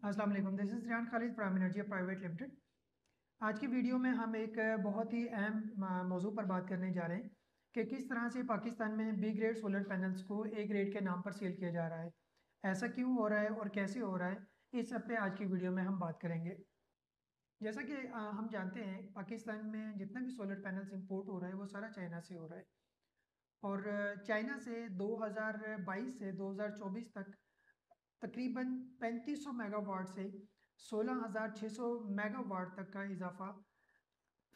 अस्सलाम वालेकुम, this is Riyan Khalid prime energy private limited. आज की वीडियो में हम एक बहुत ही अहम मौजू पर बात करने जा रहे हैं कि किस तरह से पाकिस्तान में बी ग्रेड सोलर पैनल्स को ए ग्रेड के नाम पर सेल किया जा रहा है। ऐसा क्यों हो रहा है और कैसे हो रहा है, इस सब पे आज की वीडियो में हम बात करेंगे। जैसा कि हम जानते हैं, पाकिस्तान में जितना भी सोलर पैनल्स इंपोर्ट हो रहा है वो सारा चाइना से हो रहा है। और चाइना से 2022 से 2024 तक तकरीबन 3500 मेगावाट से 16,600 मेगावाट तक का इजाफा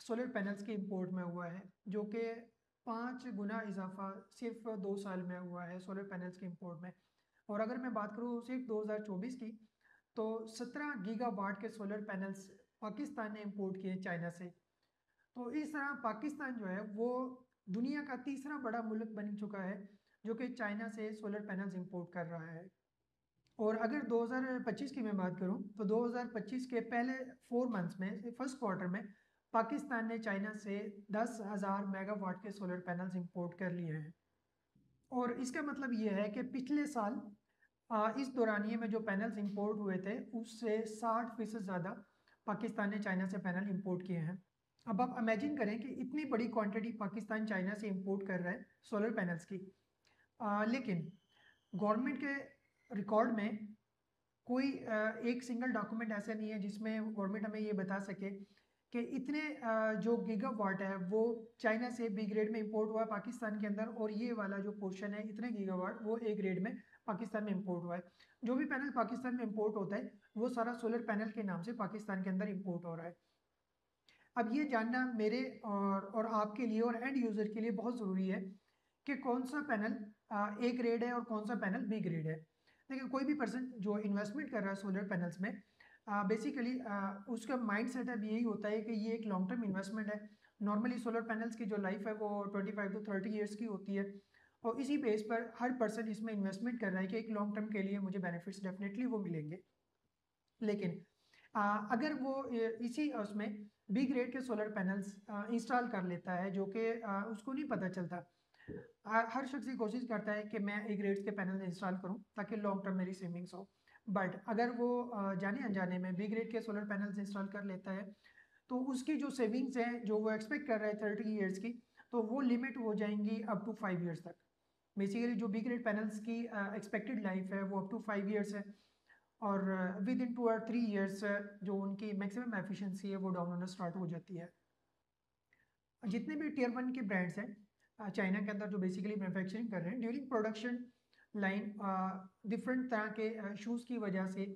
सोलर पैनल्स के इंपोर्ट में हुआ है, जो कि 5 गुना इजाफा सिर्फ 2 साल में हुआ है सोलर पैनल्स के इंपोर्ट में। और अगर मैं बात करूँ सिर्फ 2024 की, तो 17 गीगावाट के सोलर पैनल्स पाकिस्तान ने इंपोर्ट किए चाइना से। तो इस तरह पाकिस्तान जो है वो दुनिया का तीसरा बड़ा मुल्क बन चुका है जो कि चाइना से सोलर पैनल्स इंपोर्ट कर रहा है। और अगर 2025 की मैं बात करूं तो 2025 के पहले 4 मंथ्स में, फर्स्ट क्वार्टर में, पाकिस्तान ने चाइना से 10,000 मेगावाट के सोलर पैनल्स इंपोर्ट कर लिए हैं। और इसका मतलब ये है कि पिछले साल इस दौरानिए में जो पैनल्स इंपोर्ट हुए थे उससे 60% ज़्यादा पाकिस्तान ने चाइना से पैनल इंपोर्ट किए हैं। अब आप इमेजिन करें कि इतनी बड़ी क्वांटिटी पाकिस्तान चाइना से इंपोर्ट कर रहा है सोलर पैनल्स की। लेकिन गवर्नमेंट के रिकॉर्ड में कोई एक सिंगल डॉक्यूमेंट ऐसा नहीं है जिसमें गवर्नमेंट हमें ये बता सके कि इतने जो गीगावाट है वो चाइना से बी ग्रेड में इंपोर्ट हुआ है पाकिस्तान के अंदर, और ये वाला जो पोर्शन है इतने गीगावाट वो ए ग्रेड में पाकिस्तान में इंपोर्ट हुआ है। जो भी पैनल पाकिस्तान में इंपोर्ट होता है वो सारा सोलर पैनल के नाम से पाकिस्तान के अंदर इंपोर्ट हो रहा है। अब ये जानना मेरे और आपके लिए और एंड यूजर के लिए बहुत ज़रूरी है कि कौन सा पैनल ए ग्रेड है और कौन सा पैनल बी ग्रेड है। देखिए, कोई भी पर्सन जो इन्वेस्टमेंट कर रहा है सोलर पैनल्स में, बेसिकली उसका माइंड सेटअप यही होता है कि ये एक लॉन्ग टर्म इन्वेस्टमेंट है। नॉर्मली सोलर पैनल्स की जो लाइफ है वो 25 to 30 ईयर्स की होती है, और इसी बेस पर हर पर्सन इसमें इन्वेस्टमेंट कर रहा है कि एक लॉन्ग टर्म के लिए मुझे बेनिफिट्स डेफिनेटली वो मिलेंगे। लेकिन अगर वो इसी उसमें बी ग्रेड के सोलर पैनल्स इंस्टॉल कर लेता है, जो कि उसको नहीं पता चलता। हर शख्स ये कोशिश करता है कि मैं ए ग्रेड्स के पैनल इंस्टॉल करूं ताकि लॉन्ग टर्म मेरी सेविंग्स हो। बट अगर वो जाने अनजाने में बी ग्रेड के सोलर पैनल्स इंस्टॉल कर लेता है तो उसकी जो सेविंग्स हैं जो वो एक्सपेक्ट कर रहा है 30 ईयर्स की, तो वो लिमिट हो जाएंगी अप टू 5 ईयर्स तक। बेसिकली जो बी ग्रेड पैनल्स की एक्सपेक्टेड लाइफ है वो अप टू 5 ईयर्स है, और विद इन 2 और 3 ईयर्स जो उनकी मैक्सिमम एफिशिएंसी है वो डाउन होना स्टार्ट हो जाती है। जितने भी टियर 1 के ब्रांड्स हैं चाइना के अंदर जो बेसिकली मैन्युफैक्चरिंग कर रहे हैं, ड्यूरिंग प्रोडक्शन लाइन डिफरेंट तरह के इशूज़ की वजह से